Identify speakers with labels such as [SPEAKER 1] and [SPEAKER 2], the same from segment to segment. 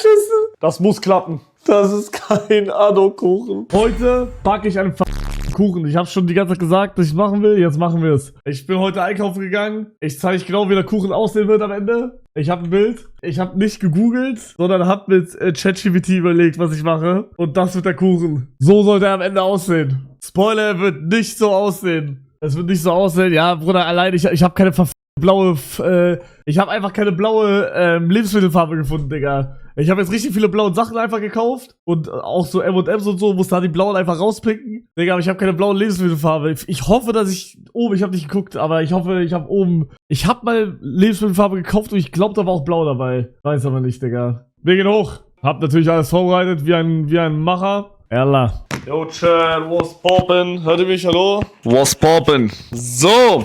[SPEAKER 1] beschissen. Das muss klappen. Das ist kein Ado-Kuchen. Heute backe ich einen Kuchen. Ich habe schon die ganze Zeit gesagt, dass ich machen will. Jetzt machen wir es. Ich bin heute einkaufen gegangen. Ich zeige genau, wie der Kuchen aussehen wird am Ende. Ich habe ein Bild. Ich habe nicht gegoogelt, sondern habe mit ChatGPT überlegt, was ich mache. Und das wird der Kuchen. So soll der am Ende aussehen. Spoiler, er wird nicht so aussehen. Es wird nicht so aussehen. Ja, Bruder, allein ich habe keine blaue, ich habe einfach keine blaue Lebensmittelfarbe gefunden, Digga. Ich habe jetzt richtig viele blaue Sachen einfach gekauft und auch so M&M's und so, musste da die blauen einfach rauspicken. Digga, aber ich habe keine blaue Lebensmittelfarbe. Ich hoffe, dass ich oben, ich habe nicht geguckt, aber ich hoffe, ich habe oben, ich habe mal Lebensmittelfarbe gekauft und ich glaube, da war auch blau dabei. Weiß aber nicht, Digga. Wir gehen hoch. Hab natürlich alles vorbereitet, wie ein Macher. Yalla. Yo, Chat, what's poppin'? Hört ihr mich, hallo? What's poppin'? So.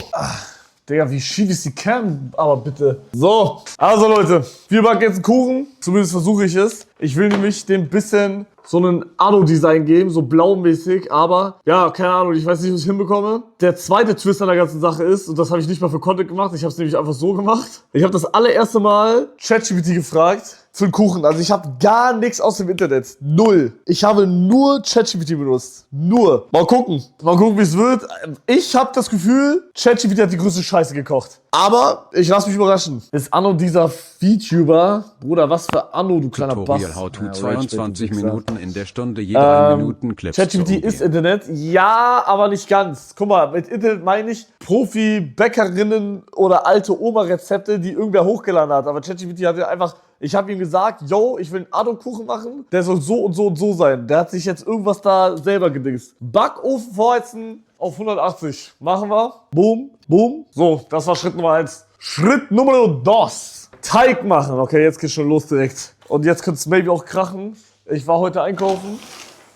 [SPEAKER 1] Digga, wie schief ist die Cam? Aber bitte. So, also Leute, wir backen jetzt einen Kuchen. Zumindest versuche ich es. Ich will nämlich dem bisschen so einen Anno-Design geben, so blaumäßig. Aber, ja, keine Ahnung, ich weiß nicht, was ich hinbekomme. Der zweite Twist an der ganzen Sache ist, und das habe ich nicht mal für Content gemacht, ich habe es nämlich einfach so gemacht. Ich habe das allererste Mal ChatGPT gefragt für einen Kuchen. Also ich habe gar nichts aus dem Internet. Null. Ich habe nur ChatGPT benutzt. Nur. Mal gucken, wie es wird. Ich habe das Gefühl, ChatGPT hat die größte Scheiße gekocht. Aber ich lasse mich überraschen. Ist Anno dieser VTuber? Bruder, was für Anno, du kleiner Bass.
[SPEAKER 2] Tutorial How to 22 Minuten in der Stunde, jede 1 Minuten Clips.
[SPEAKER 1] ChatGPT ist Internet. Ja, aber nicht ganz. Guck mal, mit Internet meine ich Profi-Bäckerinnen oder alte Oma-Rezepte, die irgendwer hochgeladen hat. Aber ChatGPT hat ja einfach... Ich habe ihm gesagt, yo, ich will einen Ado-Kuchen machen, der soll so und so und so sein. Der hat sich jetzt irgendwas da selber gedingst. Backofen vorheizen auf 180. Machen wir. Boom, boom. So, das war Schritt Nummer 1. Schritt Nummer 2. Teig machen. Okay, jetzt geht's schon los direkt. Und jetzt könnte es maybe auch krachen. Ich war heute einkaufen.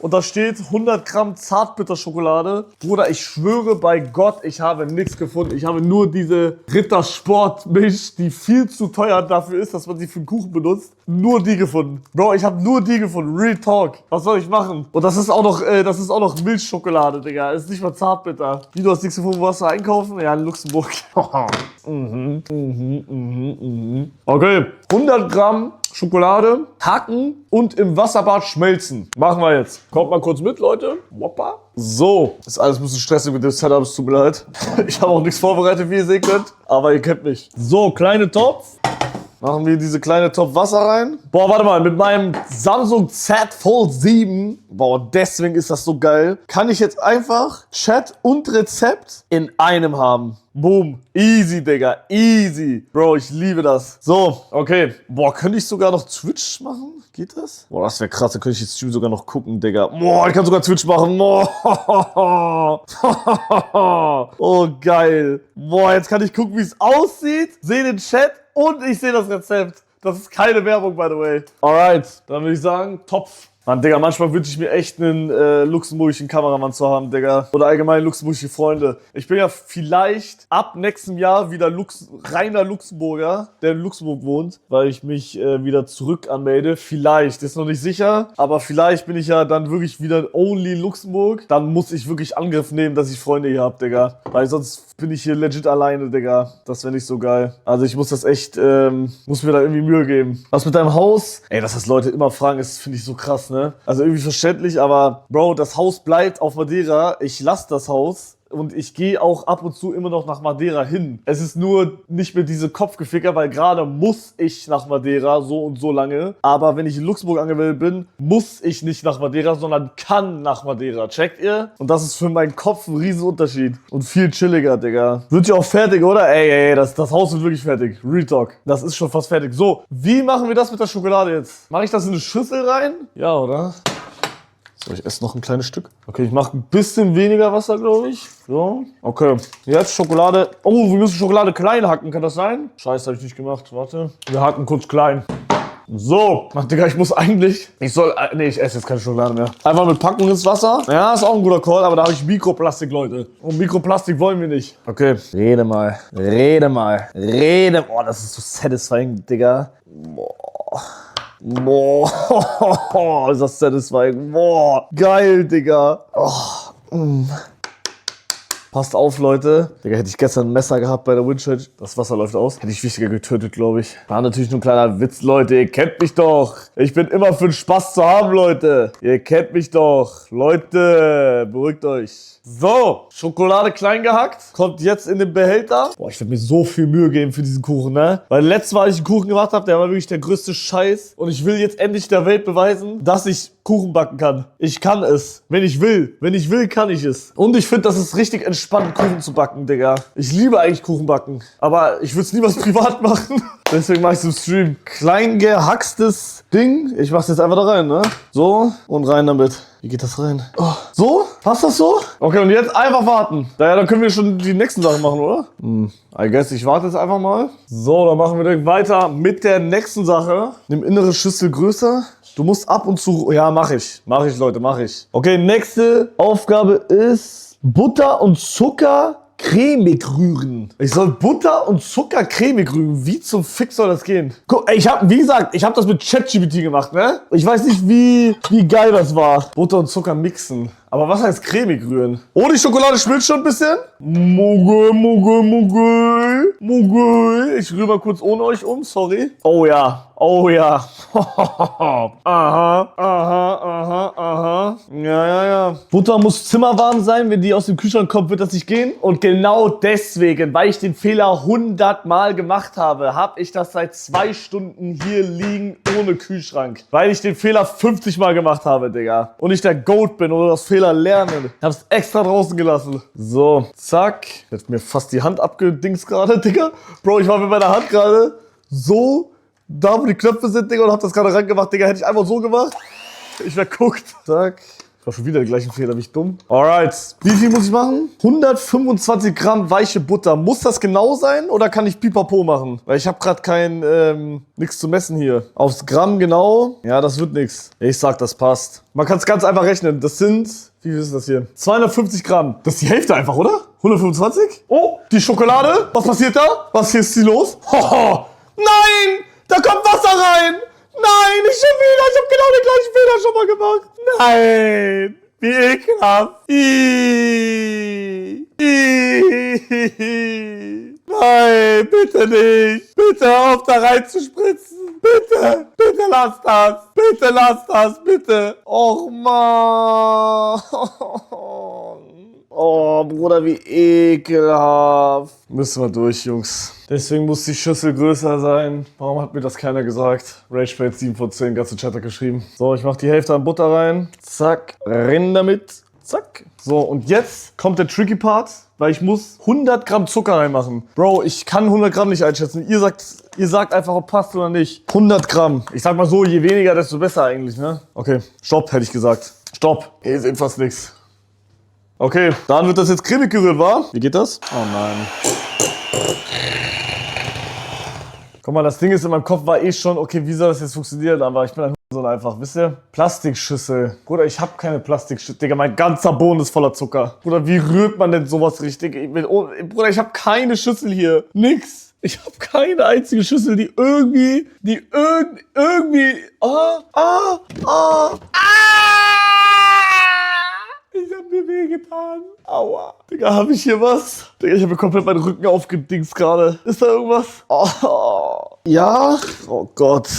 [SPEAKER 1] Und da steht 100 Gramm Zartbitterschokolade. Bruder, ich schwöre bei Gott, ich habe nichts gefunden. Ich habe nur diese Rittersport-Milch, die viel zu teuer dafür ist, dass man sie für einen Kuchen benutzt. Nur die gefunden. Bro, ich habe nur die gefunden. Real Talk. Was soll ich machen? Und das ist auch noch Milchschokolade, Digga. Das ist nicht mal Zartbitter. Wie, du hast nichts gefunden, wo hast du einkaufen? Ja, in Luxemburg. Okay, 100 Gramm Schokolade, hacken und im Wasserbad schmelzen. Machen wir jetzt. Kommt mal kurz mit, Leute. Woppa. So, ist alles ein bisschen stressig mit dem Setup, es tut mir leid. Ich habe auch nichts vorbereitet, wie ihr sehen könnt, aber ihr kennt mich. So, kleine Topf. Machen wir diese kleine Topf Wasser rein. Boah, warte mal, mit meinem Samsung Z Fold 7, boah, deswegen ist das so geil, kann ich jetzt einfach Chat und Rezept in einem haben. Boom. Easy, Digga. Easy. Bro, ich liebe das. So, okay. Boah, könnte ich sogar noch Twitch machen? Geht das? Boah, das wäre krass. Da könnte ich jetzt Stream sogar noch gucken, Digga. Boah, ich kann sogar Twitch machen. Boah. Oh, geil. Boah, jetzt kann ich gucken, wie es aussieht. Sehe den Chat und ich sehe das Rezept. Das ist keine Werbung, by the way. Alright, dann würde ich sagen, Topf. Mann, Digga, manchmal wünsche ich mir echt einen luxemburgischen Kameramann zu haben, Digga. Oder allgemein luxemburgische Freunde. Ich bin ja vielleicht ab nächstem Jahr wieder reiner Luxemburger, der in Luxemburg wohnt, weil ich mich wieder zurück anmelde. Vielleicht, ist noch nicht sicher, aber vielleicht bin ich ja dann wirklich wieder only Luxemburg. Dann muss ich wirklich Angriff nehmen, dass ich Freunde hier hab, Digga. Weil sonst bin ich hier legit alleine, Digga. Das wäre nicht so geil. Also ich muss das echt, muss mir da irgendwie Mühe geben. Was mit deinem Haus? Ey, dass das Leute immer fragen, ist, finde ich so krass, ne? Also irgendwie verständlich, aber Bro, das Haus bleibt auf Madeira. Ich lasse das Haus und ich gehe auch ab und zu immer noch nach Madeira hin. Es ist nur nicht mehr diese Kopfgeficker, weil gerade muss ich nach Madeira so und so lange. Aber wenn ich in Luxemburg angemeldet bin, muss ich nicht nach Madeira, sondern kann nach Madeira. Checkt ihr? Und das ist für meinen Kopf ein Riesenunterschied. Und viel chilliger, Digga. Wird ja auch fertig, oder? Ey, das Haus wird wirklich fertig. Real Talk. Das ist schon fast fertig. So, wie machen wir das mit der Schokolade jetzt? Mache ich das in eine Schüssel rein? Ja, oder? So, ich esse noch ein kleines Stück. Okay, ich mache ein bisschen weniger Wasser, glaube ich. So. Okay, jetzt Schokolade. Oh, wir müssen Schokolade klein hacken, kann das sein? Scheiße, habe ich nicht gemacht. Warte. Wir hacken kurz klein. So. Ach, Digga, ich esse jetzt keine Schokolade mehr. Einfach mit Packung ins Wasser. Ja, ist auch ein guter Call, aber da habe ich Mikroplastik, Leute. Und Mikroplastik wollen wir nicht. Okay. Rede mal. Oh, das ist so satisfying, Digga. Boah, ist das satisfying. Boah, geil, Digga. Oh, Passt auf, Leute. Digga, hätte ich gestern ein Messer gehabt bei der Windchallenge. Das Wasser läuft aus. Hätte ich wichtiger getötet, glaube ich. War natürlich nur ein kleiner Witz, Leute. Ihr kennt mich doch. Ich bin immer für den Spaß zu haben, Leute. Ihr kennt mich doch. Leute, beruhigt euch. So, Schokolade klein gehackt. Kommt jetzt in den Behälter. Boah, ich werde mir so viel Mühe geben für diesen Kuchen, ne? Weil letztes Mal, als ich einen Kuchen gemacht habe, der war wirklich der größte Scheiß. Und ich will jetzt endlich der Welt beweisen, dass ich Kuchen backen kann. Ich kann es. Wenn ich will. Wenn ich will, kann ich es. Und ich finde, das ist richtig entspannt, Kuchen zu backen, Digga. Ich liebe eigentlich Kuchen backen. Aber ich würde es niemals privat machen. Deswegen mache ich es im Stream. Klein gehackstes Ding. Ich mach's jetzt einfach da rein, ne? So, und rein damit. Wie geht das rein? Oh. So? Passt das so? Okay, und jetzt einfach warten. Naja, dann können wir schon die nächsten Sachen machen, oder? I guess, ich warte jetzt einfach mal. So, dann machen wir direkt weiter mit der nächsten Sache. Nimm innere Schüssel größer. Du musst ab und zu... Ja, mach ich. Mach ich, Leute, mach ich. Okay, nächste Aufgabe ist Butter und Zucker cremig rühren. Ich soll Butter und Zucker cremig rühren. Wie zum Fick soll das gehen? Guck, ich hab, wie gesagt, ich habe das mit ChatGPT gemacht, ne? Ich weiß nicht, wie geil das war. Butter und Zucker mixen. Aber was heißt cremig rühren? Oh, die Schokolade schmilzt schon ein bisschen. Muggel, Muggel, Muggel, Muggel. Ich rühre mal kurz ohne euch um, sorry. Oh ja, oh ja. Aha, aha, aha, aha. Ja. Butter muss zimmerwarm sein. Wenn die aus dem Kühlschrank kommt, wird das nicht gehen. Und genau deswegen, weil ich den Fehler 100 Mal gemacht habe, habe ich das seit 2 Stunden hier liegen ohne Kühlschrank. Weil ich den Fehler 50 Mal gemacht habe, Digga. Und ich der Goat bin oder das Fehler lernen. Ich hab's extra draußen gelassen. So, zack. Jetzt mir fast die Hand abgedingst gerade, Digga. Bro, ich war mit meiner Hand gerade so da, wo die Knöpfe sind, Digga, und hab das gerade rangemacht, Digga. Hätte ich einfach so gemacht. Ich wär guckt. Zack. Ich war schon wieder den gleichen Fehler, wie ich dumm. Alright. Wie viel muss ich machen? 125 Gramm weiche Butter. Muss das genau sein oder kann ich Pipapo machen? Weil ich habe gerade kein, nichts zu messen hier. Aufs Gramm genau. Ja, das wird nix. Ich sag, das passt. Man kann es ganz einfach rechnen. Das sind, wie viel ist das hier? 250 Gramm. Das ist die Hälfte einfach, oder? 125? Oh, die Schokolade. Was passiert da? Was hier ist die los? Hoho. Nein! Da kommt Wasser rein! Nein, nicht schon wieder. Ich habe genau den gleichen Fehler schon mal gemacht. Nein. Wie ekelhaft. Nein, bitte nicht. Bitte hör auf, da rein zu spritzen. Bitte. Bitte lass das. Bitte lass das. Bitte. Och, Mann. Oh, Bruder, wie ekelhaft. Müssen wir durch, Jungs. Deswegen muss die Schüssel größer sein. Warum hat mir das keiner gesagt? RageBait 7 von 10, ganze Chat hat geschrieben. So, ich mach die Hälfte an Butter rein. Zack, rein damit. Zack. So, und jetzt kommt der tricky Part, weil ich muss 100 Gramm Zucker reinmachen. Bro, ich kann 100 Gramm nicht einschätzen. Ihr sagt einfach, ob passt oder nicht. 100 Gramm. Ich sag mal so, je weniger, desto besser eigentlich, ne? Okay, stopp, hätte ich gesagt. Stopp. Ihr seht fast nichts. Okay, dann wird das jetzt cremig gerührt, wa? Wie geht das? Oh nein. Guck mal, das Ding ist, in meinem Kopf war schon, okay, wie soll das jetzt funktionieren? Aber ich bin ein so einfach, wisst ihr? Plastikschüssel. Bruder, ich hab keine Plastikschüssel. Digga, mein ganzer Boden ist voller Zucker. Bruder, wie rührt man denn sowas richtig? Bruder, ich hab keine Schüssel hier. Nix. Ich hab keine einzige Schüssel, die irgendwie, Ich hab mir wehgetan. Aua. Digga, hab ich hier was? Digga, ich hab mir komplett meinen Rücken aufgedingst gerade. Ist da irgendwas? Oh. Ja? Oh Gott.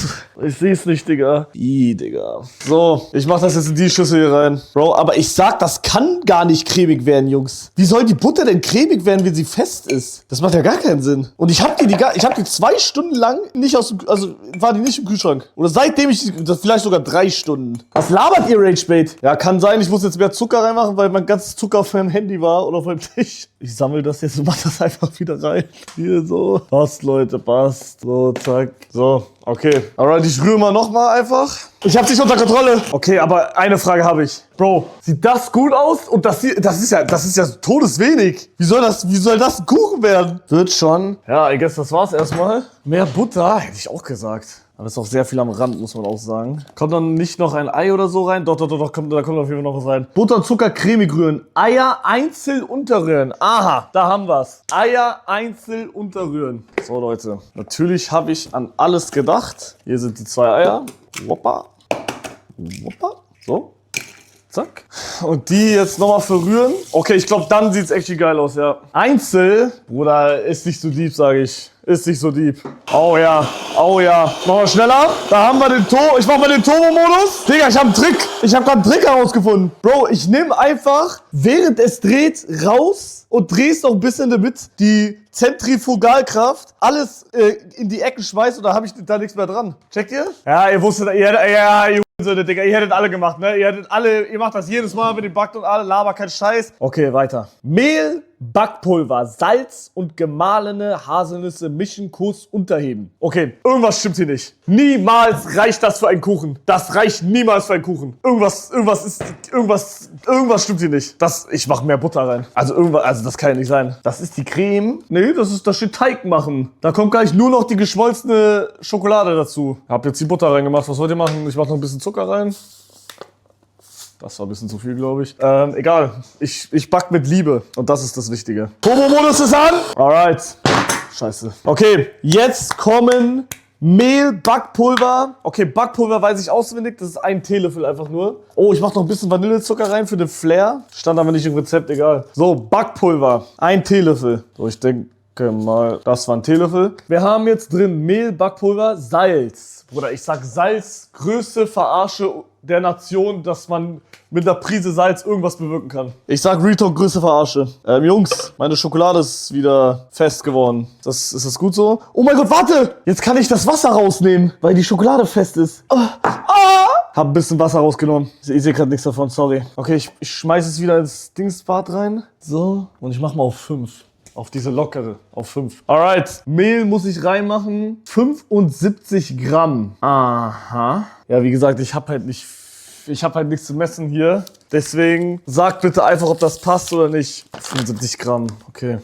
[SPEAKER 1] Ich seh's nicht, Digga. Digga. So, ich mach das jetzt in die Schüssel hier rein. Bro, aber ich sag, das kann gar nicht cremig werden, Jungs. Wie soll die Butter denn cremig werden, wenn sie fest ist? Das macht ja gar keinen Sinn. Und ich hab die 2 Stunden lang nicht war die nicht im Kühlschrank. Oder seitdem das vielleicht sogar 3 Stunden. Was labert ihr, RageBait? Ja, kann sein, ich muss jetzt mehr Zucker reinmachen, weil mein ganzes Zucker auf meinem Handy war oder auf meinem Tisch. Ich sammle das jetzt und mach das einfach wieder rein. Hier so. Passt, Leute, passt. So, zack. So, okay. Alright, ich rühre mal nochmal einfach. Ich hab's nicht unter Kontrolle. Okay, aber eine Frage habe ich. Bro, sieht das gut aus? Und das ist ja todeswenig. Wie soll das ein Kuchen werden? Wird schon. Ja, I guess, das war's erstmal. Mehr Butter, hätte ich auch gesagt. Aber es ist auch sehr viel am Rand, muss man auch sagen. Kommt dann nicht noch ein Ei oder so rein? Doch, da kommt auf jeden Fall noch was rein. Butter und Zucker cremig rühren. Eier einzeln unterrühren. Aha, da haben wir's. Eier einzeln unterrühren. So, Leute. Natürlich habe ich an alles gedacht. Hier sind die 2 Eier. Woppa. Woppa. So. Zack. Und die jetzt nochmal verrühren. Okay, ich glaube, dann sieht's echt geil aus, ja. Einzel, Bruder, ist nicht so deep, sage ich. Ist nicht so deep. Oh ja, oh ja. Machen wir schneller. Da haben wir den Turbo. Ich mach mal den Turbo-Modus. Digga, ich habe einen Trick. Ich habe gerade einen Trick herausgefunden. Bro, ich nehme einfach, während es dreht, raus und drehst noch ein bisschen damit die Zentrifugalkraft alles in die Ecken schmeißt und da habe ich da nichts mehr dran. Checkt ihr? Ja, ihr wusstet, ihr Digga, ihr hättet alle gemacht, ne? Ihr macht das jedes Mal mit dem Backt und alle, laber kein Scheiß. Okay, weiter. Mehl, Backpulver, Salz und gemahlene Haselnüsse mischen, kurz unterheben. Okay, irgendwas stimmt hier nicht. Niemals reicht das für einen Kuchen. Das reicht niemals für einen Kuchen. Irgendwas stimmt hier nicht. Ich mach mehr Butter rein. Also das kann ja nicht sein. Das ist die Creme. Nee, da steht Teig machen. Da kommt gleich nur noch die geschmolzene Schokolade dazu. Hab jetzt die Butter reingemacht. Was wollt ihr machen? Ich mach noch ein bisschen Zucker rein. Das war ein bisschen zu viel, glaube ich. Egal. Ich back mit Liebe. Und das ist das Wichtige. Turbo-Modus ist an. Alright. Scheiße. Okay, jetzt kommen Mehl, Backpulver. Okay, Backpulver weiß ich auswendig. Das ist ein Teelöffel einfach nur. Oh, ich mach noch ein bisschen Vanillezucker rein für den Flair. Stand aber nicht im Rezept, egal. So, Backpulver. Ein Teelöffel. So, ich denke mal, das war ein Teelöffel. Wir haben jetzt drin Mehl, Backpulver, Salz. Bruder, ich sag Salz, größte Verarsche der Nation, dass man mit einer Prise Salz irgendwas bewirken kann. Ich sag Retalk, größte Verarsche. Jungs, meine Schokolade ist wieder fest geworden. Ist das gut so? Oh mein Gott, warte! Jetzt kann ich das Wasser rausnehmen, weil die Schokolade fest ist. Hab ein bisschen Wasser rausgenommen. Ich sehe gerade nichts davon, sorry. Okay, ich schmeiß es wieder ins Dingsbad rein. So, und ich mach mal auf 5. Auf diese lockere, auf 5. Alright, Mehl muss ich reinmachen. 75 Gramm. Aha. Ja, wie gesagt, ich hab halt nichts zu messen hier. Deswegen sagt bitte einfach, ob das passt oder nicht. 75 Gramm, okay.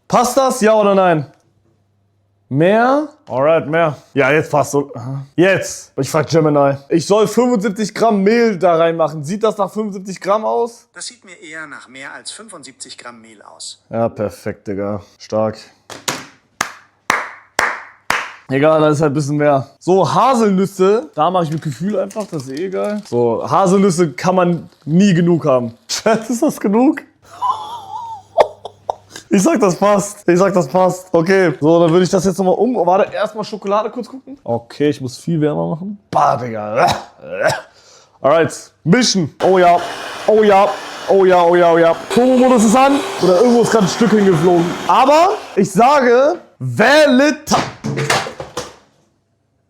[SPEAKER 1] Passt das, ja oder nein? Mehr? Alright, mehr. Ja, jetzt passt so. Jetzt. Ich frag Gemini. Ich soll 75 Gramm Mehl da reinmachen. Sieht das nach 75 Gramm aus?
[SPEAKER 3] Das sieht mir eher nach mehr als 75 Gramm Mehl aus.
[SPEAKER 1] Ja, perfekt, Digga. Stark. Egal, da ist halt ein bisschen mehr. So, Haselnüsse. Da mache ich mit Gefühl einfach. Das ist eh egal. So, Haselnüsse kann man nie genug haben. Schatz, ist das genug? Ich sag, das passt. Okay, so, dann würde ich das jetzt nochmal Warte, erstmal Schokolade kurz gucken. Okay, ich muss viel wärmer machen. Bah, Digga. Alright, mischen. Oh ja. Turbo-Modus ist an. Oder irgendwo ist gerade ein Stück hingeflogen. Aber ich sage, Valita.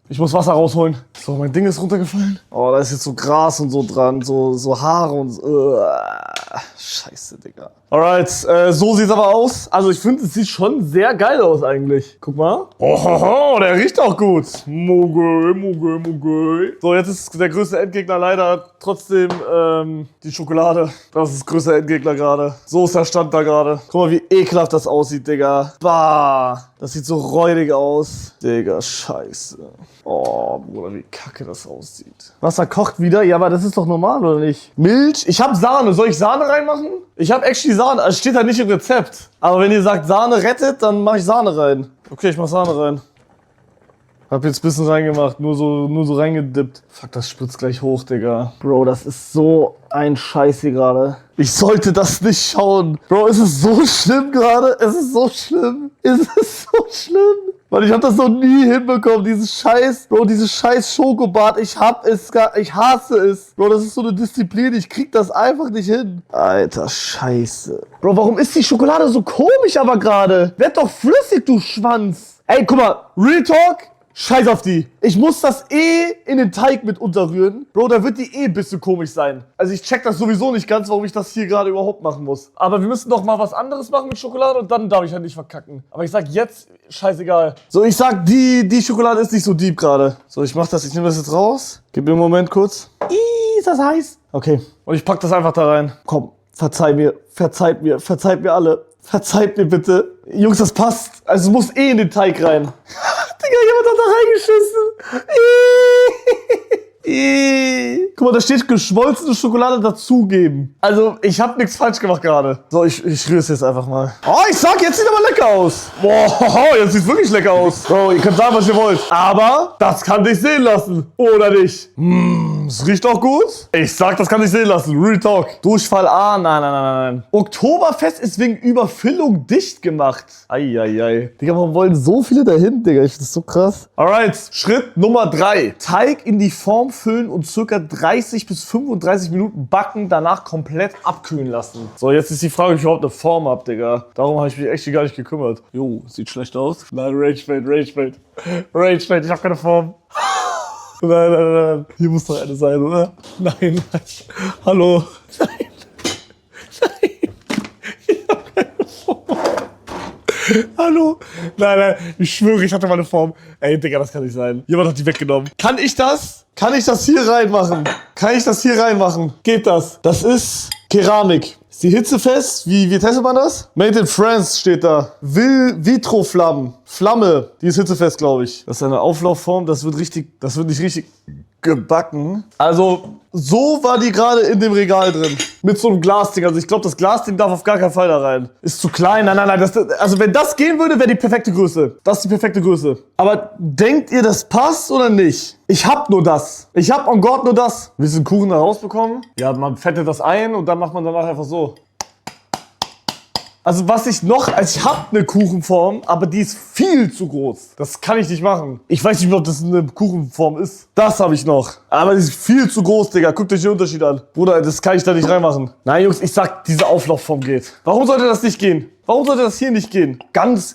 [SPEAKER 1] Ich muss Wasser rausholen. So, mein Ding ist runtergefallen. Oh, da ist jetzt so Gras und so dran. So Haare und so. Scheiße, Digga. Alright, so sieht's aber aus. Also ich finde, es sieht schon sehr geil aus eigentlich. Guck mal. Oh, der riecht auch gut. Mogel. So, jetzt ist der größte Endgegner leider trotzdem die Schokolade. Das ist größter Endgegner gerade. So ist der Stand da gerade. Guck mal, wie ekelhaft das aussieht, Digga. Bah, das sieht so räudig aus. Digga, scheiße. Oh, Bruder, wie kacke das aussieht. Wasser kocht wieder? Ja, aber das ist doch normal, oder nicht? Milch? Ich hab Sahne. Soll ich Sahne reinmachen? Ich hab actually Sahne. Es steht halt nicht im Rezept. Aber wenn ihr sagt, Sahne rettet, dann mach ich Sahne rein. Okay, ich mach Sahne rein. Hab jetzt ein bisschen reingemacht. Nur so reingedippt. Fuck, das spritzt gleich hoch, Digga. Bro, das ist so ein Scheiß hier gerade. Ich sollte das nicht schauen. Bro, ist es so schlimm gerade? Ist es so schlimm? Weil ich hab das noch nie hinbekommen, dieses scheiß Schokobad, ich hasse es. Bro, das ist so eine Disziplin, ich krieg das einfach nicht hin. Alter, scheiße. Bro, warum ist die Schokolade so komisch aber gerade? Werd doch flüssig, du Schwanz. Ey, guck mal, Real Talk, scheiß auf die. Ich muss das in den Teig mit unterrühren. Bro, da wird die ein bisschen komisch sein. Also ich check das sowieso nicht ganz, warum ich das hier gerade überhaupt machen muss. Aber wir müssen doch mal was anderes machen mit Schokolade und dann darf ich halt nicht verkacken. Aber ich sag jetzt, scheißegal. So, ich sag, die Schokolade ist nicht so deep gerade. So, ich nehme das jetzt raus. Gib mir einen Moment kurz. Ist das heiß? Okay. Und ich pack das einfach da rein. Komm, verzeiht mir alle. Verzeiht mir bitte. Jungs, das passt. Also es muss in den Teig rein. Digga, jemand hat da reingeschissen. Guck mal, da steht geschmolzene Schokolade dazugeben. Also, ich habe nichts falsch gemacht gerade. So, ich rühre es jetzt einfach mal. Oh, ich sag, jetzt sieht aber lecker aus. Boah, jetzt sieht's wirklich lecker aus. Bro, ihr könnt sagen, was ihr wollt. Aber das kann dich sehen lassen. Oder nicht? Es riecht auch gut. Ich sag, das kann dich sehen lassen. Real Talk. Durchfall A. Nein. Oktoberfest ist wegen Überfüllung dicht gemacht. Eieiei. Digga, warum wollen so viele dahin, Digga? Ich find das so krass. Alright, Schritt Nummer 3. Teig in die Form füllen und ca. 30 bis 35 Minuten backen, danach komplett abkühlen lassen. So, jetzt ist die Frage, ob ich überhaupt eine Form hab, Digga. Darum habe ich mich echt gar nicht gekümmert. Jo, sieht schlecht aus. Nein, Rage-Bait. Ich hab keine Form. Nein. Hier muss doch eine sein, oder? Nein. Hallo. Nein. Ich hab keine Form. Hallo? Nein, ich schwöre, ich hatte mal eine Form. Ey, Digga, das kann nicht sein. Jemand hat die weggenommen. Kann ich das? Kann ich das hier reinmachen? Geht das? Das ist Keramik. Ist die hitzefest? Wie testet man das? Made in France steht da. Flamme. Die ist hitzefest, glaube ich. Das ist eine Auflaufform. Das wird nicht richtig gebacken. Also, so war die gerade in dem Regal drin. Mit so einem Glasding. Also, ich glaube, das Glasding darf auf gar keinen Fall da rein. Ist zu klein. Nein. Also, wenn das gehen würde, wäre die perfekte Größe. Das ist die perfekte Größe. Aber denkt ihr, das passt oder nicht? Ich hab nur das. Ich hab on God nur das. Willst du den Kuchen da rausbekommen? Ja, man fettet das ein und dann macht man danach einfach so. Also ich hab eine Kuchenform, aber die ist viel zu groß. Das kann ich nicht machen. Ich weiß nicht mehr, ob das eine Kuchenform ist. Das habe ich noch. Aber die ist viel zu groß, Digga. Guckt euch den Unterschied an. Bruder, das kann ich da nicht reinmachen. Nein, Jungs, ich sag, diese Auflaufform geht. Warum sollte das nicht gehen? Warum sollte das hier nicht gehen?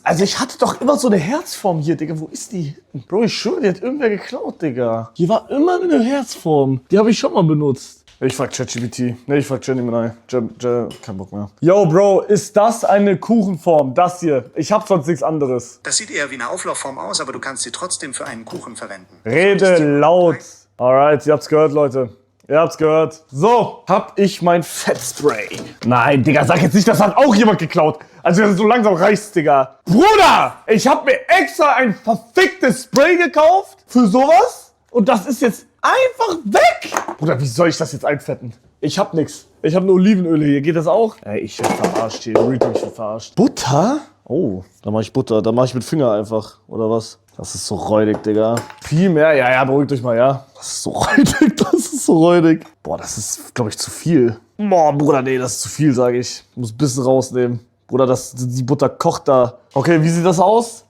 [SPEAKER 1] Also ich hatte doch immer so eine Herzform hier, Digga. Wo ist die? Bro, ich schwöre, die hat irgendwer geklaut, Digga. Hier war immer eine Herzform. Die habe ich schon mal benutzt. Ich frag ChatGPT. Ne, ich frag Gemini. Kein Bock mehr. Yo, Bro, ist das eine Kuchenform? Das hier. Ich hab sonst nichts anderes.
[SPEAKER 3] Das sieht eher wie eine Auflaufform aus, aber du kannst sie trotzdem für einen Kuchen verwenden.
[SPEAKER 1] Rede laut. Alright, ihr habt's gehört, Leute. Ihr habt's gehört. So, hab ich mein Fettspray. Nein, Digga, sag jetzt nicht, das hat auch jemand geklaut. Also, so langsam reicht's, Digga. Bruder, ich hab mir extra ein verficktes Spray gekauft für sowas. Und das ist jetzt einfach weg. Bruder, wie soll ich das jetzt einfetten? Ich hab nix. Ich hab nur Olivenöl hier. Geht das auch? Ey, ich werd verarscht hier. Ich werd verarscht. Butter? Oh, da mach ich Butter. Da mach ich mit Finger einfach. Oder was? Das ist so räudig, Digga. Viel mehr? Ja, beruhigt euch mal, ja. Das ist so räudig. Boah, das ist, glaube ich, zu viel. Boah, Bruder, nee, das ist zu viel, sage ich. Ich muss ein bisschen rausnehmen. Bruder, die Butter kocht da. Okay, wie sieht das aus?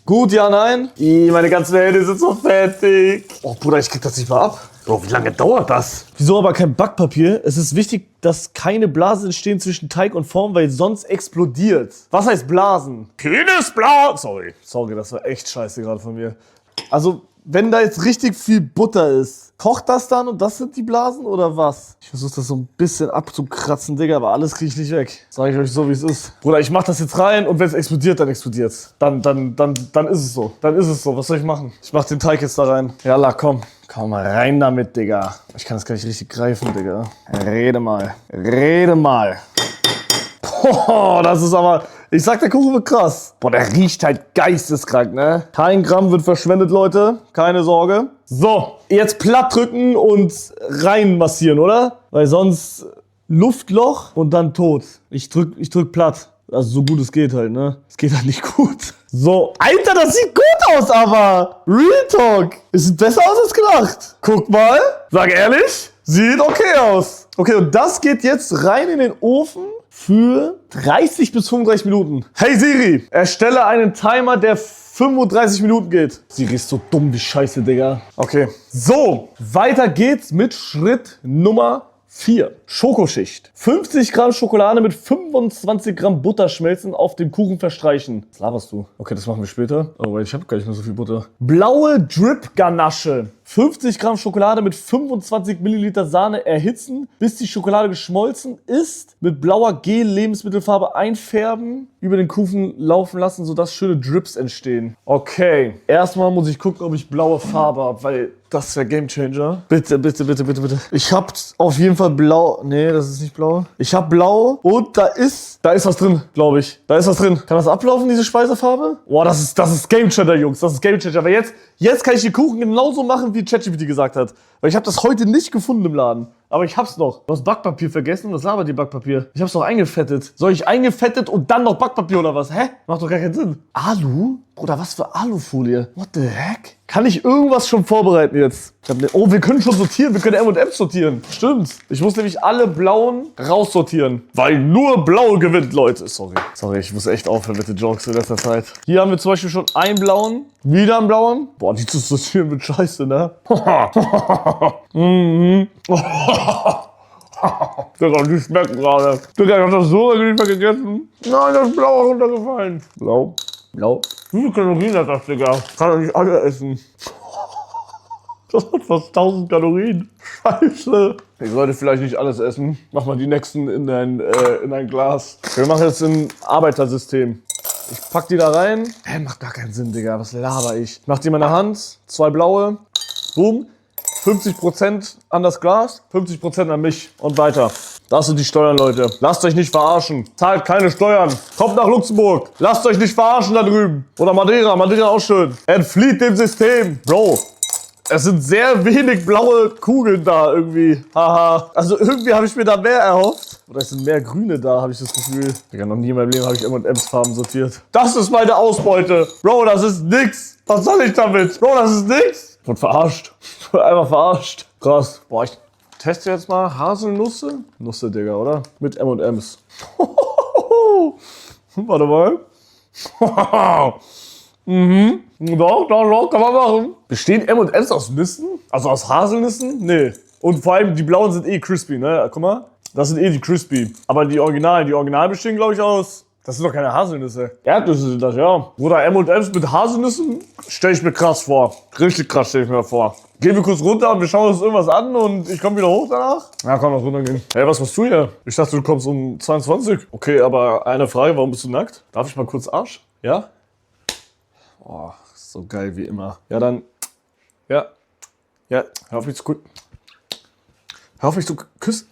[SPEAKER 1] Gut, ja, nein? Meine ganzen Hände sind so fettig. Oh, Bruder, ich krieg das nicht mal ab. Oh, wie lange dauert das? Wieso aber kein Backpapier? Es ist wichtig, dass keine Blasen entstehen zwischen Teig und Form, weil sonst explodiert. Was heißt Blasen? Penisblasen. Sorry, das war echt scheiße gerade von mir. Also, wenn da jetzt richtig viel Butter ist, kocht das dann und das sind die Blasen oder was? Ich versuche das so ein bisschen abzukratzen, Digga, aber alles kriege ich nicht weg. Sag ich euch so, wie es ist. Bruder, ich mach das jetzt rein und wenn es explodiert, dann explodiert's. Dann ist es so. Was soll ich machen? Ich mach den Teig jetzt da rein. Jalla, komm. Komm mal rein damit, Digga. Ich kann das gar nicht richtig greifen, Digga. Rede mal. Boah, das ist aber... Ich sag, der Kuchen wird krass. Boah, der riecht halt geisteskrank, ne? Kein Gramm wird verschwendet, Leute. Keine Sorge. So, jetzt platt drücken und rein massieren, oder? Weil sonst Luftloch und dann tot. Ich drück platt. Also so gut es geht halt, ne? Es geht halt nicht gut. So, Alter, das sieht gut aus, aber. Real Talk. Es sieht besser aus als gedacht. Guck mal. Sag ehrlich. Sieht okay aus. Okay, und das geht jetzt rein in den Ofen für 30 bis 35 Minuten. Hey Siri, erstelle einen Timer, der 35 Minuten geht. Siri ist so dumm wie Scheiße, Digga. Okay, so, weiter geht's mit Schritt Nummer 4. Schokoschicht. 50 Gramm Schokolade mit 25 Gramm Butter schmelzen, auf dem Kuchen verstreichen. Was laberst du? Okay, das machen wir später. Oh, ich habe gar nicht mehr so viel Butter. Blaue Drip-Ganache. 50 Gramm Schokolade mit 25 Milliliter Sahne erhitzen, bis die Schokolade geschmolzen ist. Mit blauer Gel-Lebensmittelfarbe einfärben, über den Kuchen laufen lassen, sodass schöne Drips entstehen. Okay, erstmal muss ich gucken, ob ich blaue Farbe habe, weil das wäre Gamechanger. Bitte. Ich hab auf jeden Fall blau. Nee, das ist nicht blau. Ich hab blau und da ist was drin, glaube ich. Da ist was drin. Kann das ablaufen, diese Speisefarbe? Boah, das ist Gamechanger, Jungs. Das ist Gamechanger. Aber jetzt kann ich den Kuchen genauso machen gemacht, wie ChatGPT gesagt hat. Weil ich habe das heute nicht gefunden im Laden. Aber ich hab's noch. Du hast Backpapier vergessen. Was labert die Backpapier? Ich hab's doch eingefettet. Soll ich eingefettet und dann noch Backpapier oder was? Hä? Macht doch gar keinen Sinn. Alu? Bruder, was für Alufolie? What the heck? Kann ich irgendwas schon vorbereiten jetzt? Oh, wir können schon sortieren. Wir können M&M's sortieren. Stimmt. Ich muss nämlich alle blauen raussortieren. Weil nur blau gewinnt, Leute. Sorry, ich muss echt aufhören mit den Jokes in letzter Zeit. Hier haben wir zum Beispiel schon einen blauen. Wieder einen blauen. Boah, die zu sortieren wird scheiße, ne? Digga, die schmecken gerade. Digga, ich hab das so lange nicht mehr gegessen. Nein, das Blau ist runtergefallen. Blau. Wie viele Kalorien hat das, Digga? Kann doch nicht alle essen. Das hat fast 1000 Kalorien. Scheiße. Ich sollte vielleicht nicht alles essen. Mach mal die nächsten in ein Glas. Wir machen jetzt ein Arbeitersystem. Ich pack die da rein. Hä, macht gar keinen Sinn, Digga. Was laber ich? Mach die in meine Hand. 2 blaue. Boom. 50% an das Glas, 50% an mich und weiter. Das sind die Steuern, Leute. Lasst euch nicht verarschen. Zahlt keine Steuern. Kommt nach Luxemburg. Lasst euch nicht verarschen da drüben. Oder Madeira. Madeira auch schön. Entflieht dem System. Bro, es sind sehr wenig blaue Kugeln da irgendwie. Haha. Also irgendwie habe ich mir da mehr erhofft. Oder es sind mehr grüne da, habe ich das Gefühl. Digga, noch nie in meinem Leben habe ich M&M's Farben sortiert. Das ist meine Ausbeute. Bro, das ist nix. Was soll ich damit? Bro, das ist nix. Ich wurde verarscht. Ich wurde einfach verarscht. Krass. Boah, ich teste jetzt mal Haselnüsse. Nüsse, Digga, oder? Mit M&M's. Warte mal. Doch, kann man machen. Bestehen M&M's aus Nüssen? Also aus Haselnüssen? Nee. Und vor allem die blauen sind eh crispy, ne? Guck mal. Das sind eh die crispy. Aber die Original bestehen, glaube ich, aus... Das sind doch keine Haselnüsse. Erdnüsse sind das, ja. Bruder, M&M's mit Haselnüssen stelle ich mir krass vor. Richtig krass stelle ich mir vor. Gehen wir kurz runter und wir schauen uns irgendwas an und ich komme wieder hoch danach? Ja, komm, lass runtergehen. Hey, was machst du hier? Ich dachte, du kommst um 22. Okay, aber eine Frage, warum bist du nackt? Darf ich mal kurz Arsch? Ja? Oh, so geil wie immer. Ja, dann... Ja. Ja, hör auf mich zu küssen. Hör auf mich zu küssen.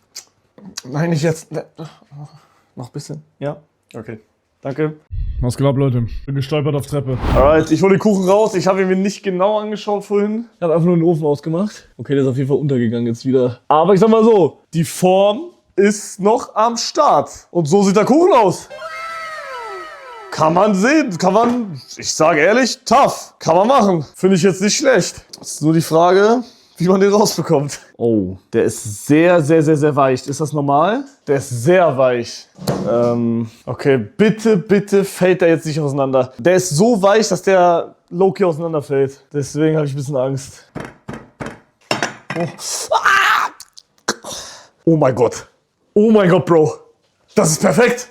[SPEAKER 1] Nein, nicht jetzt. Noch ein bisschen. Ja? Okay. Danke.
[SPEAKER 4] Was glaubt, Leute? Bin gestolpert auf Treppe.
[SPEAKER 1] Alright, ich hole den Kuchen raus. Ich habe ihn mir nicht genau angeschaut vorhin. Ich habe einfach nur den Ofen ausgemacht. Okay, der ist auf jeden Fall untergegangen jetzt wieder. Aber ich sag mal so, die Form ist noch am Start. Und so sieht der Kuchen aus. Kann man sehen, ich sage ehrlich, tough. Kann man machen. Finde ich jetzt nicht schlecht. Das ist nur die Frage, wie man den rausbekommt. Oh, der ist sehr, sehr, sehr, sehr weich. Ist das normal? Der ist sehr weich. Okay, bitte fällt der jetzt nicht auseinander. Der ist so weich, dass der low-key auseinanderfällt. Deswegen habe ich ein bisschen Angst. Oh mein Gott. Oh mein Gott, Bro. Das ist perfekt.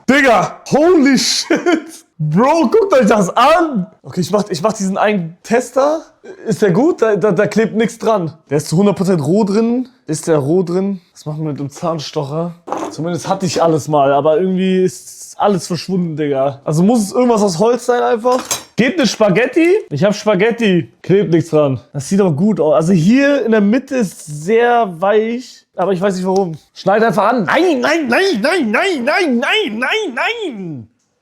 [SPEAKER 1] Digga, holy shit. Bro, guckt euch das an! Okay, ich mach diesen einen Tester. Ist der gut? Da klebt nichts dran. Der ist zu 100% roh drin. Ist der roh drin? Was machen wir mit dem Zahnstocher? Zumindest hatte ich alles mal, aber irgendwie ist alles verschwunden, Digga. Also muss es irgendwas aus Holz sein einfach. Geht eine Spaghetti? Ich habe Spaghetti. Klebt nichts dran. Das sieht aber gut aus. Also hier in der Mitte ist sehr weich. Aber ich weiß nicht warum. Schneid einfach an. Nein!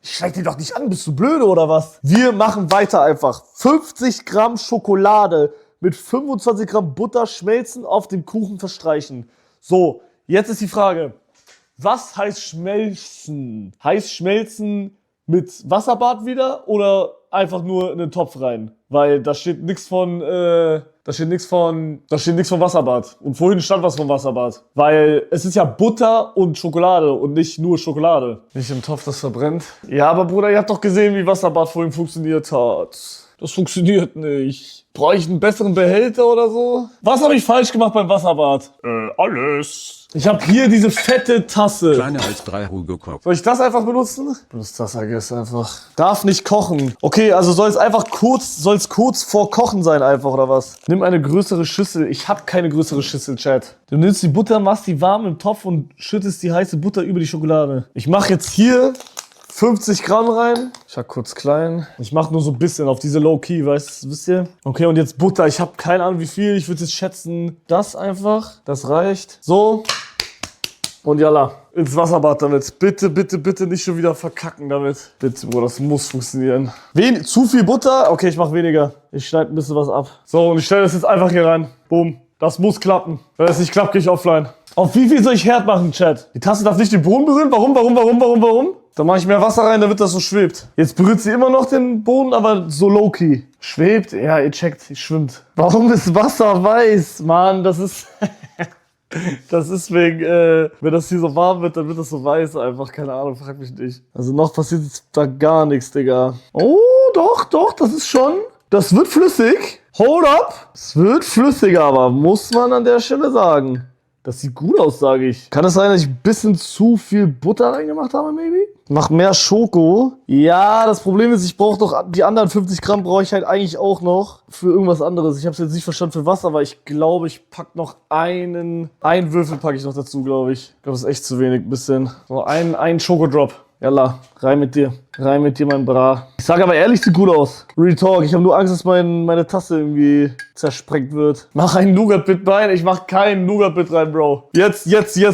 [SPEAKER 1] Ich schneid dir doch nicht an, bist du blöde oder was? Wir machen weiter einfach. 50 Gramm Schokolade mit 25 Gramm Butter schmelzen, auf dem Kuchen verstreichen. So, jetzt ist die Frage. Was heißt schmelzen? Heißt schmelzen mit Wasserbad wieder oder einfach nur in den Topf rein? Weil da steht nichts von Wasserbad. Und vorhin stand was von Wasserbad. Weil es ist ja Butter und Schokolade und nicht nur Schokolade. Nicht im Topf, das verbrennt. Ja, aber Bruder, ihr habt doch gesehen, wie Wasserbad vorhin funktioniert hat. Das funktioniert nicht. Brauche ich einen besseren Behälter oder so? Was habe ich falsch gemacht beim Wasserbad? Alles. Ich habe hier diese fette Tasse.
[SPEAKER 2] Kleiner als 3 Hugo Kopf.
[SPEAKER 1] Soll ich das einfach benutzen? Benutzt das, I guess, einfach. Darf nicht kochen. Okay, also soll es kurz vor Kochen sein einfach, oder was? Nimm eine größere Schüssel. Ich habe keine größere Schüssel, Chat. Du nimmst die Butter, machst die warm im Topf und schüttest die heiße Butter über die Schokolade. Ich mache jetzt hier 50 Gramm rein. Ich hab kurz klein. Ich mache nur so ein bisschen auf diese Low-Key, wisst ihr? Okay, und jetzt Butter. Ich habe keine Ahnung wie viel. Ich würde jetzt schätzen, das einfach. Das reicht. So. Und yalla, ins Wasserbad damit. Bitte, bitte, bitte nicht schon wieder verkacken damit. Bitte, Bro, das muss funktionieren. Zu viel Butter? Okay, ich mach weniger. Ich schneide ein bisschen was ab. So, und ich stelle das jetzt einfach hier rein. Boom. Das muss klappen. Wenn das nicht klappt, gehe ich offline. Auf wie viel soll ich Herd machen, Chat? Die Tasse darf nicht den Boden berühren? Warum? Dann mache ich mehr Wasser rein, damit das so schwebt. Jetzt berührt sie immer noch den Boden, aber so low-key. Schwebt? Ja, ihr checkt, sie schwimmt. Warum ist Wasser weiß? Mann, das ist... Das ist wegen, wenn das hier so warm wird, dann wird das so weiß einfach. Keine Ahnung, frag mich nicht. Also noch passiert jetzt da gar nichts, Digga. Oh, doch, das ist schon... Das wird flüssig. Hold up. Es wird flüssiger, aber muss man an der Stelle sagen. Das sieht gut aus, sage ich. Kann es sein, dass ich ein bisschen zu viel Butter reingemacht habe, maybe? Mach mehr Schoko. Ja, das Problem ist, ich brauche doch die anderen 50 Gramm brauche ich halt eigentlich auch noch für irgendwas anderes. Ich habe es jetzt nicht verstanden für was, aber ich glaube, ich pack noch einen Würfel packe ich noch dazu, glaube ich. Ich glaube, das ist echt zu wenig, ein bisschen. So ein Schokodrop. Jalla, rein mit dir, mein Bra. Ich sage aber ehrlich, sieht gut aus. Real Talk, ich habe nur Angst, dass meine Tasse irgendwie zersprengt wird. Mach einen Nougat-Bit rein, ich mach keinen Nougat-Bit rein, Bro. Jetzt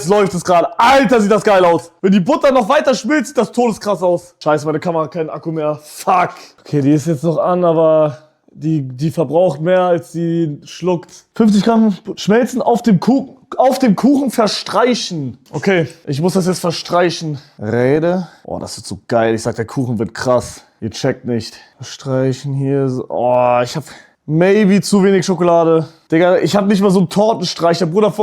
[SPEAKER 1] läuft es gerade. Alter, sieht das geil aus. Wenn die Butter noch weiter schmilzt, sieht das todeskrass aus. Scheiße, meine Kamera hat keinen Akku mehr. Fuck. Okay, die ist jetzt noch an, aber die verbraucht mehr, als die schluckt. 50 Gramm schmelzen auf dem Kuchen verstreichen. Okay, ich muss das jetzt verstreichen. Rede. Oh, das wird so geil. Ich sag, der Kuchen wird krass. Ihr checkt nicht. Verstreichen hier. So. Oh, ich hab maybe zu wenig Schokolade. Digga, ich hab nicht mal so einen Tortenstreicher. Bruder,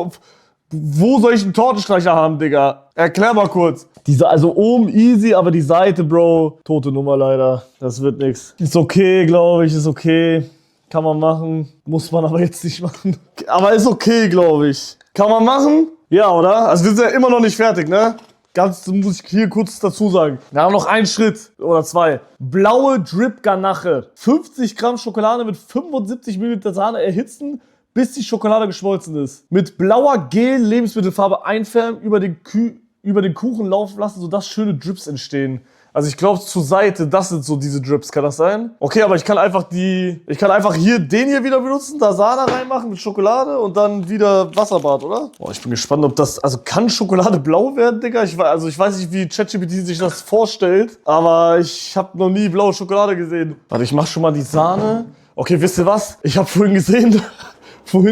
[SPEAKER 1] wo soll ich einen Tortenstreicher haben, Digga? Erklär mal kurz. Also oben easy, aber die Seite, Bro, tote Nummer leider. Das wird nix. Ist okay, glaube ich, ist okay. Kann man machen. Muss man aber jetzt nicht machen. Aber ist okay, glaube ich. Kann man machen? Ja, oder? Also wir sind ja immer noch nicht fertig, ne? Ganz muss ich hier kurz dazu sagen. Wir haben noch einen Schritt oder zwei. Blaue Drip Ganache. 50 Gramm Schokolade mit 75 Milliliter Sahne erhitzen, bis die Schokolade geschmolzen ist. Mit blauer Gel-Lebensmittelfarbe einfärben, über den Kuchen laufen lassen, sodass schöne Drips entstehen. Also ich glaube zur Seite, das sind so diese Drips, kann das sein? Okay, aber ich kann einfach hier den hier wieder benutzen, da Sahne reinmachen mit Schokolade und dann wieder Wasserbad, oder? Boah, ich bin gespannt, ob das, also kann Schokolade blau werden, Digga? Ich weiß nicht, wie ChatGPT sich das vorstellt, aber ich habe noch nie blaue Schokolade gesehen. Warte, ich mach schon mal die Sahne. Okay, wisst ihr was? Ich habe vorhin gesehen,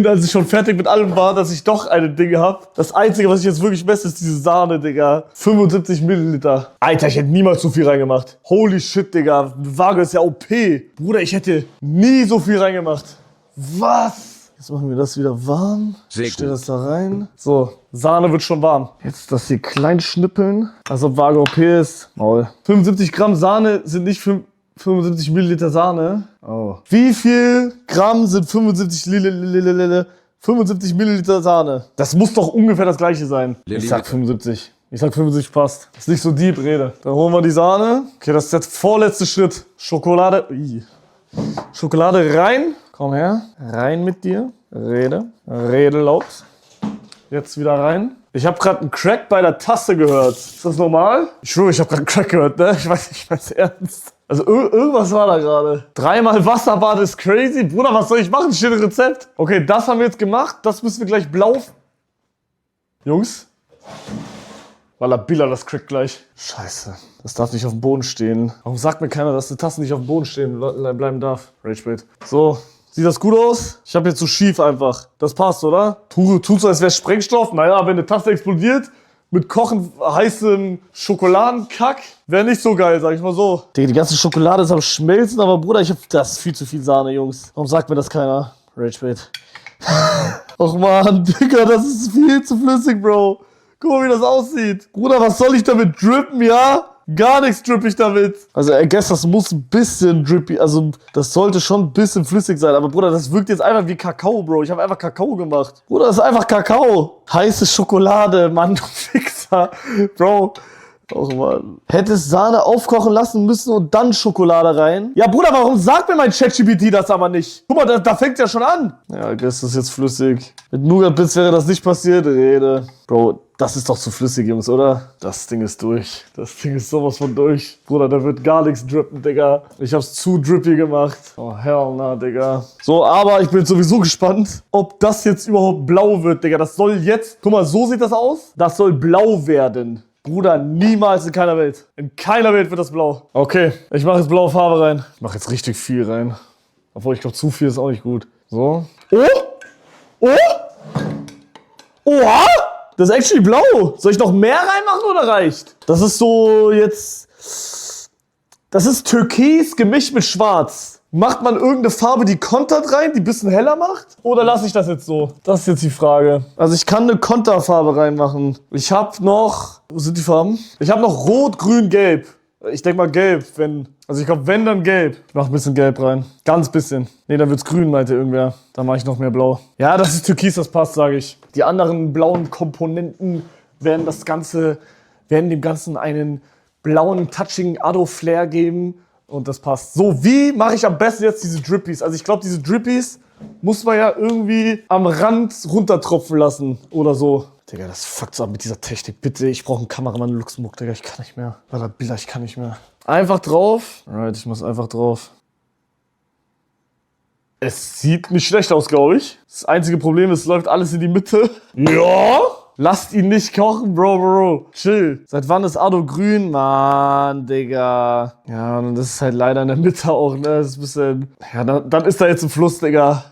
[SPEAKER 1] als ich schon fertig mit allem war, dass ich doch eine Dinge hab. Das Einzige, was ich jetzt wirklich messe, ist diese Sahne, Digga. 75 Milliliter. Alter, ich hätte niemals so viel reingemacht. Holy shit, Digga. Waage ist ja OP. Bruder, ich hätte nie so viel reingemacht. Was? Jetzt machen wir das wieder warm.
[SPEAKER 2] Sehr
[SPEAKER 1] Ich stell
[SPEAKER 2] gut.
[SPEAKER 1] das da rein. So, Sahne wird schon warm. Jetzt das hier klein schnippeln. Als ob Waage OP ist. Maul. 75 Gramm Sahne sind nicht 75 Milliliter Sahne. Oh. Wie viel Gramm sind 75 Milliliter Sahne? Das muss doch ungefähr das gleiche sein. Ich sag 75. Ich sag 75 passt. Ist nicht so deep, Rede. Dann holen wir die Sahne. Okay, das ist der vorletzte Schritt. Schokolade. Schokolade rein. Komm her. Rein mit dir. Rede. Rede laut. Jetzt wieder rein. Ich habe gerade einen Crack bei der Tasse gehört. Ist das normal? Ich schwöre, ich habe gerade einen Crack gehört, ne? Ich weiß ernst. Also irgendwas war da gerade. 3-mal Wasserbad ist crazy. Bruder, was soll ich machen? Steht ein Rezept. Okay, das haben wir jetzt gemacht. Das müssen wir gleich blau... Jungs? Wallabilla, das crackt gleich. Scheiße. Das darf nicht auf dem Boden stehen. Warum sagt mir keiner, dass die Tasse nicht auf dem Boden stehen bleiben darf? Ragebait. So. Sieht das gut aus? Ich habe jetzt so schief einfach. Das passt, oder? Tut so, als wäre Sprengstoff. Naja, wenn eine Tasse explodiert mit kochen heißem Schokoladenkack, wäre nicht so geil, sag ich mal so. Digga, die ganze Schokolade ist am Schmelzen, aber Bruder, das ist viel zu viel Sahne, Jungs. Warum sagt mir das keiner? Ragebait. Och man, Digga, das ist viel zu flüssig, Bro. Guck mal, wie das aussieht. Bruder, was soll ich damit drippen, ja? Gar nichts drippe ich damit. Also, I guess, das muss ein bisschen drippy, also, das sollte schon ein bisschen flüssig sein. Aber, Bruder, das wirkt jetzt einfach wie Kakao, Bro. Ich habe einfach Kakao gemacht. Bruder, das ist einfach Kakao. Heiße Schokolade, Mann, du Fixer. Bro. Oh, Mann. Hättest Sahne aufkochen lassen müssen und dann Schokolade rein? Ja, Bruder, warum sagt mir mein ChatGPT das aber nicht? Guck mal, da fängt ja schon an. Ja, I guess, das ist jetzt flüssig. Mit Nougat-Bits wäre das nicht passiert. Rede. Bro, Das ist doch zu flüssig, Jungs, oder? Das Ding ist durch. Das Ding ist sowas von durch. Bruder, da wird gar nichts drippen, Digga. Ich hab's zu drippy gemacht. Oh, hell na, Digga. So, aber ich bin sowieso gespannt, ob das jetzt überhaupt blau wird, Digga. Das soll jetzt... Guck mal, so sieht das aus. Das soll blau werden. Bruder, niemals in keiner Welt. In keiner Welt wird das blau. Okay, ich mache jetzt blaue Farbe rein. Ich mache jetzt richtig viel rein. Obwohl, ich glaube, zu viel ist auch nicht gut. So. Oh! Oh! Oha! Das ist actually blau. Soll ich noch mehr reinmachen oder reicht? Das ist so jetzt... Das ist Türkis gemischt mit Schwarz. Macht man irgendeine Farbe, die kontert rein, die ein bisschen heller macht? Oder lasse ich das jetzt so? Das ist jetzt die Frage. Also ich kann eine Konterfarbe reinmachen. Ich habe noch... Wo sind die Farben? Ich habe noch Rot, Grün, Gelb. Ich denke mal Gelb, wenn... Also ich glaube, wenn, dann Gelb. Ich mache ein bisschen Gelb rein. Ganz bisschen. Nee, dann wird's grün, meinte irgendwer. Dann mache ich noch mehr Blau. Ja, das ist Türkis, das passt, sage ich. Die anderen blauen Komponenten werden dem Ganzen einen blauen, touchigen Ado-Flair geben. Und das passt. So, wie mache ich am besten jetzt diese Drippies? Also ich glaube, diese Drippies muss man ja irgendwie am Rand runtertropfen lassen oder so. Digga, das fuckt so ab mit dieser Technik. Bitte, ich brauche einen Kameramann Luxemburg, Digga, ich kann nicht mehr. Alter, Bilder, ich kann nicht mehr. Einfach drauf. Alright, ich muss einfach drauf. Es sieht nicht schlecht aus, glaube ich. Das einzige Problem ist, es läuft alles in die Mitte. Ja! Lasst ihn nicht kochen, Bro. Chill. Seit wann ist Ado grün? Mann, Digga. Ja, und das ist halt leider in der Mitte auch, ne? Das ist ein bisschen... Ja, dann ist da jetzt ein Fluss, Digga.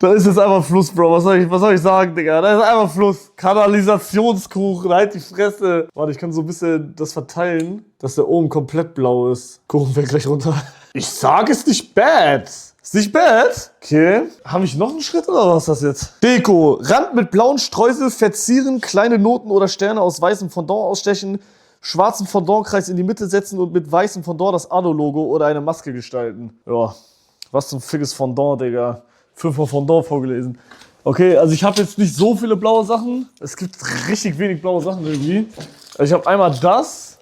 [SPEAKER 1] Da ist jetzt einfach Fluss, Bro. Was soll ich sagen, Digga? Da ist einfach Fluss. Kanalisationskuchen, halt die Fresse. Warte, ich kann so ein bisschen das verteilen, dass der oben komplett blau ist. Kuchen fällt gleich runter. Ich sag, ist nicht bad. Ist nicht bad. Okay. Habe ich noch einen Schritt oder was ist das jetzt? Deko. Rand mit blauen Streusel verzieren, kleine Noten oder Sterne aus weißem Fondant ausstechen, schwarzen Fondantkreis in die Mitte setzen und mit weißem Fondant das Ado-Logo oder eine Maske gestalten. Ja. Was zum Fick ist Fondant, Digga. 5 Fondant vorgelesen. Okay, also ich habe jetzt nicht so viele blaue Sachen. Es gibt richtig wenig blaue Sachen irgendwie. Also ich habe einmal das.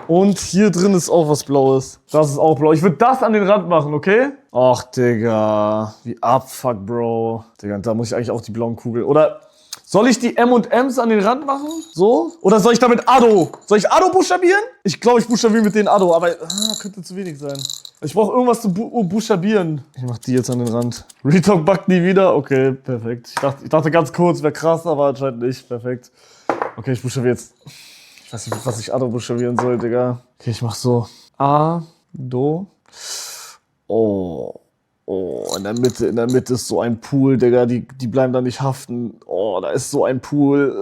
[SPEAKER 1] Und hier drin ist auch was Blaues. Das ist auch blau. Ich würde das an den Rand machen, okay? Ach, Digga. Wie abfuck, Bro. Digga, da muss ich eigentlich auch die blauen Kugeln. Oder soll ich die M&M's an den Rand machen? So? Oder soll ich damit Ado? Soll ich Ado buchstabieren? Ich glaube, ich buchstabiere mit denen Ado, aber könnte zu wenig sein. Ich brauche irgendwas zu buchstabieren. Ich mach die jetzt an den Rand. Retalk backt nie wieder. Okay, perfekt. Ich dachte ganz kurz, wäre krass, aber anscheinend nicht. Perfekt. Okay, ich buchstabiere jetzt. Ich weiß nicht, was ich Ado buchstabieren soll, Digga. Okay, ich mach so. A-Do. Oh, in der Mitte ist so ein Pool, Digga. Die bleiben da nicht haften. Oh, da ist so ein Pool.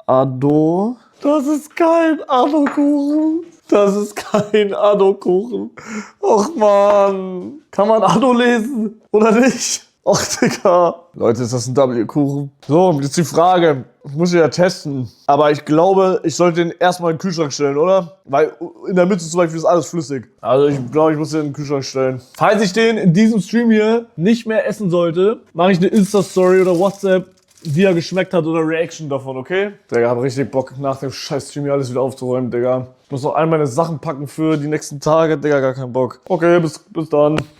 [SPEAKER 1] Ado. Das ist kein Ado-Kuchen. Das ist kein Ado-Kuchen. Och, Mann. Kann man Ado lesen? Oder nicht? Och, Digga. Leute, ist das ein W-Kuchen? So, jetzt die Frage. Ich muss ja testen. Aber ich glaube, ich sollte den erstmal in den Kühlschrank stellen, oder? Weil in der Mitte zum Beispiel ist alles flüssig. Also ich glaube, ich muss den in den Kühlschrank stellen. Falls ich den in diesem Stream hier nicht mehr essen sollte, mache ich eine Insta-Story oder WhatsApp, wie er geschmeckt hat oder Reaction davon, okay? Digga, hab richtig Bock, nach dem scheiß Stream hier alles wieder aufzuräumen, Digga. Ich muss noch all meine Sachen packen für die nächsten Tage, Digga, gar keinen Bock. Okay, bis dann.